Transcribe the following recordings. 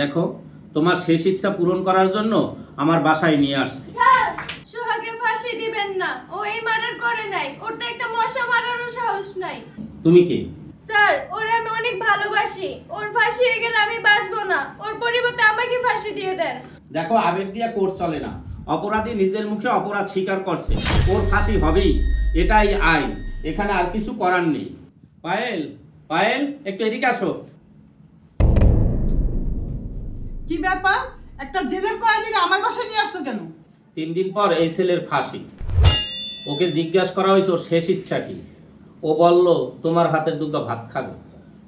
দেখো, তোমার শেষ ইচ্ছা পূরণ করার জন্য আমার বাসায় নিয়ে আসছি। স্যার, সোহাগকে ফাঁসি দিবেন না। ও এই মার্ডার করে নাই। ওর তো একটা মশা মারারও সাহস নাই। তুমি কে? স্যার, ওরে আমি অনেক ভালোবাসি। ওর ফাঁসি হয়ে গেলে আমি বাঁচবো না। ওর পরিবর্তে আমাকে ফাঁসি দিয়ে দেন। দেখো, আবেগ দিয়ে কোর্ট চলে না। অপরাধী নিজের মুখে অপরাধ স্বীকার করছে, ওর ফাঁসি হবেই, এটাই আইন। এখানে আর কিছু করার নেই। পায়েল, পায়েল, একটু এদিকে আসো। কি ব্যাপার? একটা জেলের কয়েদিকে আমার বাসায় নিয়ে আসছো কেন? 3 দিন পর এই ছেলের ফাঁসি। ওকে জিজ্ঞাসা করা হয়েছে ওর শেষ ইচ্ছা কি। ও বলল তোমার হাতের দুটো ভাত খাবে,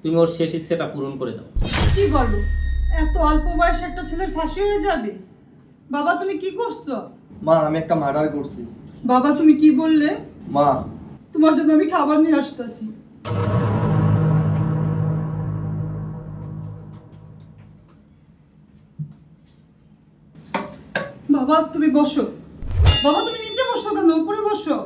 তুমি ওর শেষ ইচ্ছাটা পূরণ করে দাও। কি বলো? এত অল্প বয়সে একটা ছেলের ফাঁসি হয়ে যাবে? বাবা তুমি কি করছো? মা, আমি একটা মার্ডার করছি। বাবা তুমি কি বললে? মা, তোমার জন্য আমি খাবার নিয়ে আসতেছি। বাবা তুমি বসো। বাবা তুমি নিচে বসো কেন? উপরে বসো।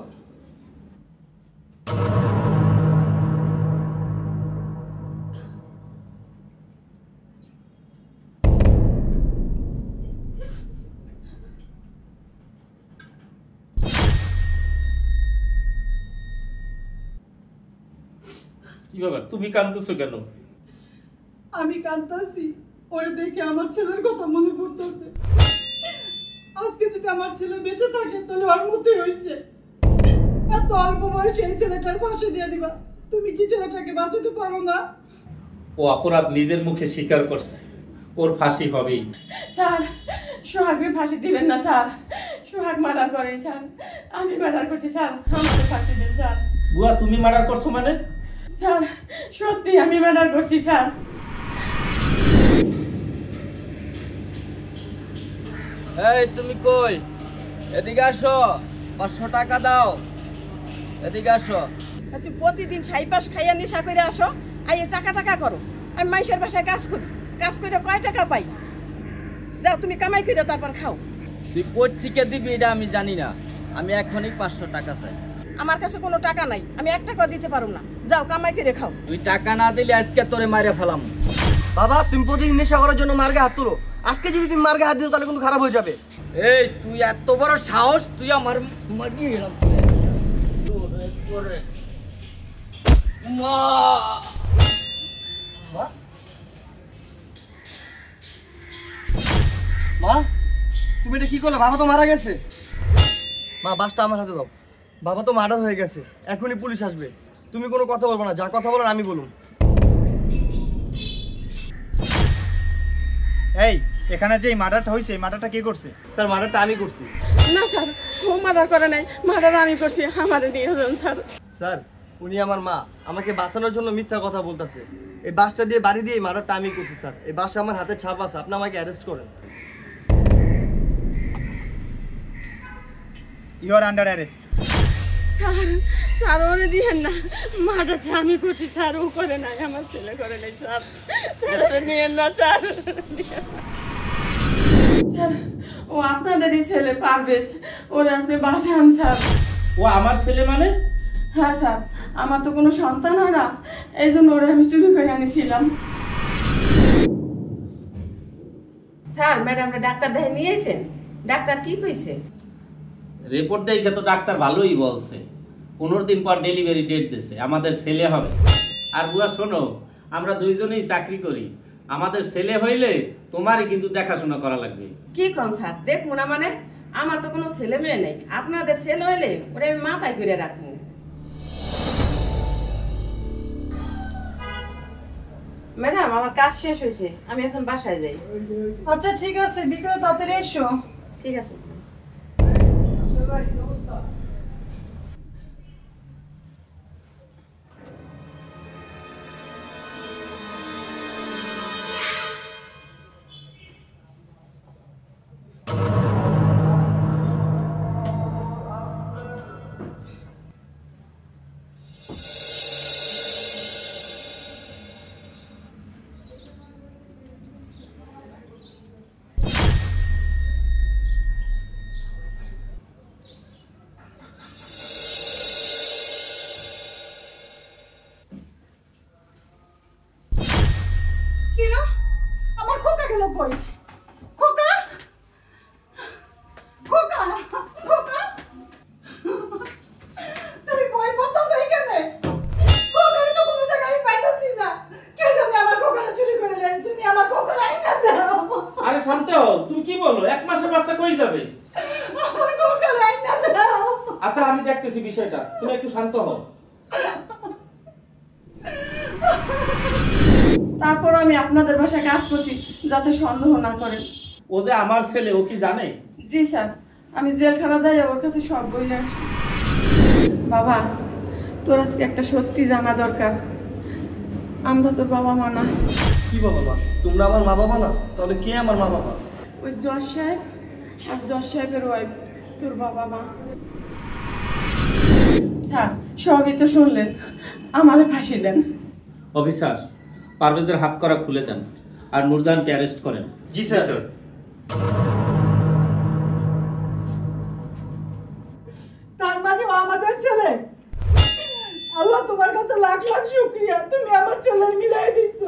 কি ব্যাপার, তুমি কাঁদতেছো কেন? আমি কাঁদতেছি ওরে দেখে, আমার ছেলের কথা মনে পড়তেছে। আজকে যদি আমার ছেলে বেঁচে থাকে তাহলে ওর মতোই হয়েছে। এত অল্প বয়সে এই ছেলেটার ফাঁসি দিয়ে দিবা? তুমি কি ছেলেটাকে বাঁচাতে পারো না? ও অপরাধ নিজের মুখে স্বীকার করছে, ওর ফাঁসি হবেই। স্যার, সোহাগের ফাঁসি দিবেন না স্যার। সোহাগ মার্ডার করে স্যার। আমি মার্ডার করছি স্যার, আমাকে ফাঁসি দেন স্যার। বুয়া, তুমি মার্ডার করছো মানে? স্যার, সত্যি আমি মার্ডার করছি স্যার। এই তুমি কই? এদিকে আসো, 500 টাকা দাও। এদিকে আসো। তুই প্রতিদিন ছাইপাস খাইয়া নেশা করে আসো, আইয়ে টাকা টাকা করো। আমি মানুষের বাসায় কাজ করি, কাজ করে কয় টাকা পাই? যাও তুমি কামাই করে তারপর খাও। তুই কোথা থেকে দিবি এটা আমি জানি না, আমি এখনই 500 টাকা চাই। আমার কাছে কোনো টাকা নাই, আমি 1 টাকাও দিতে পারবো না। যাও কামাই করে খাও। তুই টাকা না দিলে আজকে তোরে মারে ফেলাম। বাবা তুমি প্রতিদিন নেশা করার জন্য মার্গে হাত তোলো। আজকে যদি তুমি মার্গে হাত দিও তাহলে কিন্তু খারাপ হয়ে যাবে। এই তুই এত বড় সাহস, তুই আমার মারিয়ে গেলাম। মা, মা তুমি এটা কি করলে? বাবা তো মারা গেছে। মা বাসটা আমার হাতে দাও। বাবা তো মার্ডার হয়ে গেছে, এখনই পুলিশ আসবে। তুমি কোনো কথা বলবো না, যা কথা বলার আমি বলুন। এই, এখানে যে মার্ডারটা হয়েছে, এই মার্ডারটা কে করছে? স্যার মার্ডারটা আমি করছি। না স্যার, ও মার্ডার করে নাই, মার্ডার আমি করছি। আমার নিয়ে যান স্যার। স্যার উনি আমার মা, আমাকে বাঁচানোর জন্য মিথ্যা কথা বলতেছে। এই বাসটা দিয়ে বাড়ি দিয়ে এই মার্ডারটা আমি করছি স্যার। এই বাসে আমার হাতে ছাপ আছে, আপনি আমাকে অ্যারেস্ট করেন। You are under arrest. Sir, sir ওরে দিয়েন না, মার্ডারটা আমি করছি স্যার, ও করে নাই, আমার ছেলে করে নাই স্যার। স্যার ওরে নিয়েন না স্যার। স্যার ও আপনাদেরই ছেলে পারবেশ, ওরে আপনি বাঁচান স্যার। ও আমার ছেলে মানে? হ্যাঁ স্যার, আমার তো কোনো সন্তান হয় না, এই জন্য ওরে আমি চুরি করে আনিছিলাম। স্যার ম্যাডামরা ডাক্তার দেখে নিয়েছেন, ডাক্তার কি কইছে? রিপোর্ট দেখে তো ডাক্তার ভালোই বলছে, 15 দিন পর ডেলিভারি ডেট দিয়েছে, আমাদের ছেলে হবে। আর বুয়া শোনো, আমরা দুইজনেই চাকরি করি, আমাদের ছেলে হইলে তোমারই কিন্তু দেখাশোনা করা লাগবে। কি কোন স্যার? দেখবো না মানে? আমার তো কোনো ছেলে মেয়ে নেই, আপনাদের ছেলে হইলে ওরে আমি মাথায় করে রাখবো। ম্যাডাম আমার কাজ শেষ হয়েছে, আমি এখন বাসায় যাই। আচ্ছা ঠিক আছে, বিকেলে তাড়াতাড়ি এসো। ঠিক আছে। গেল কই? খোকা খোকা খোকা তুমি বই পড়তেছো এখানে? খোকারে তো কোনো জায়গায় আমি পাইতাছি না। কে জানে আমার খোকারে চুরি করে নিয়েছে। তুমি আমার খোকারে আইনা দাও। আরে শান্ত হও, তুমি কি বলো? 1 মাসের বাচ্চা কই যাবে? আমার খোকারে আইনা দাও। আচ্ছা আমি দেখতেছি বিষয়টা, তুমি একটু শান্ত হও। তারপর আমি আপনাদের বাসায় কাজ করছি যাতে সন্দেহ না করেন। ও যে আমার ছেলে, ও কি জানে? জি স্যার, আমি জেলখানা যাই ওর কাছে সব বলে আসছি। বাবা, তোর আজকে একটা সত্যি জানা দরকার, আমরা তোর বাবা মা না। কি বাবা মা? তোমরা আমার মা বাবা না? তাহলে কে আমার মা বাবা? ওই জজ সাহেব আর জজ সাহেবের ওয়াইফ তোর বাবা মা। স্যার সবই তো শুনলেন, আমারে ফাঁসি দেন। অফিসার, পারভেজের হাত করা খুলে দেন আর নূরজাহানকে অ্যারেস্ট করেন। জি স্যার। তার মানে ও আমাদের ছেলে। আল্লাহ তোমার কাছে লাখ লাখ শুকরিয়া, তুমি আমার ছেলের মিলাই দিচ্ছ।